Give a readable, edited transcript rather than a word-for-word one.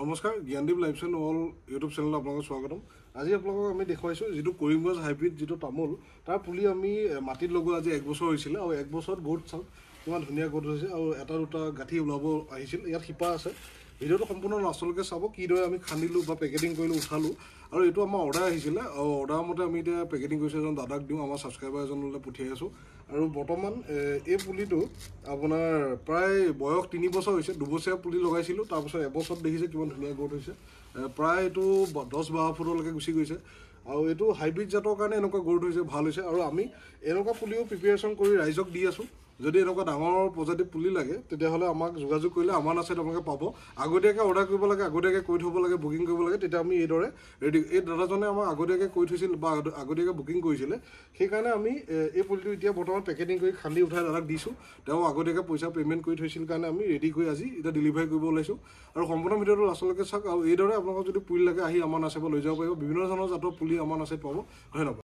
নমস্কাৰ Gyandeep লাইভছন all YouTube চেনেলত আপোনালোকক স্বাগতম। আজি আপোনালোকক আমি দেখুৱাইছোঁ যিটো কৰিমগঞ্জ হাইব্ৰিড যিটো তামোল তাৰ পুলি আমি মাটিত লগোৱা আজি 1 বছৰ হৈছিলে আৰু 1 বছৰত গ্ৰোথ চাওক কিমান ধুনীয়া গ্ৰোথ হৈছে আৰু এটা দুটা গাঁঠি ওলাব আহিছিল। ইয়াত শিপা আছে। ভিডিঅ'টো সম্পূৰ্ণ লাষ্টলৈকে চাব কিদৰে আমি খান্দিলোঁ বা পেকেটিং কৰিলোঁ উঠালোঁ আৰু এইটো আমাৰ অৰ্ডাৰ আহিছিলে আৰু অৰ্ডাৰ মতে আমি এতিয়া পেকেটিং কৰিছোঁ এজন দাদাক দিওঁ আমাৰ ছাবস্ক্ৰাইবাৰ এজনলৈ পঠিয়াই আছোঁ। আৰু বৰ্তমান এই পুলিটো আপোনাৰ প্ৰায় বয়স 3 বছৰ হৈছে। 2 বছৰীয়া পুলি লগাইছিলোঁ, তাৰপিছত এবছৰত দেখিছে কিমান ধুনীয়া গ্ৰোথ হৈছে। প্ৰায় এইটো 10-12 ফুটলৈকে গুচি গৈছে আৰু এইটো হাইব্ৰিড জাতৰ কাৰণে এনেকুৱা গ্ৰোথ হৈছে, ভাল হৈছে। আৰু আমি এনেকুৱা পুলিও প্ৰিপেৰেশ্যন কৰি ৰাইজক দি আছোঁ। যদি এনেকুৱা ডাঙৰ প্ৰজাতিৰ পুলি লাগে তেতিয়াহ'লে আমাক যোগাযোগ কৰিলে আমাৰ নাচত আপোনালোকে পাব। আগতীয়াকৈ অৰ্ডাৰ কৰিব লাগে, আগতীয়াকৈ কৈ থ'ব লাগে, বুকিং কৰিব লাগে, তেতিয়া আমি এইদৰে ৰেডি। এই দাদাজনে আমাক আগতীয়াকৈ কৈ থৈছিল বা আগতীয়াকৈ বুকিং কৰিছিলে, সেইকাৰণে আমি এই পুলিটো এতিয়া বৰ্তমান পেকেটিং কৰি খান্দি উঠাই দাদাক দিছোঁ। তেওঁ আগতীয়াকৈ পইচা পে'মেণ্ট কৰি থৈছিল কাৰণে আমি ৰেডি কৰি আজি এতিয়া ডেলিভাৰী কৰিব ওলাইছোঁ। আৰু সম্পূৰ্ণ ভিডিঅ'টো লাষ্টলৈকে চাওক আৰু এইদৰে আপোনালোকক যদি পুলি লাগে আহি আমাৰ নাচে পৰা লৈ যাব পাৰিব। বিভিন্ন ধৰণৰ জাতৰ পুলি আমাৰ নাচে পাব। ধন্যবাদ।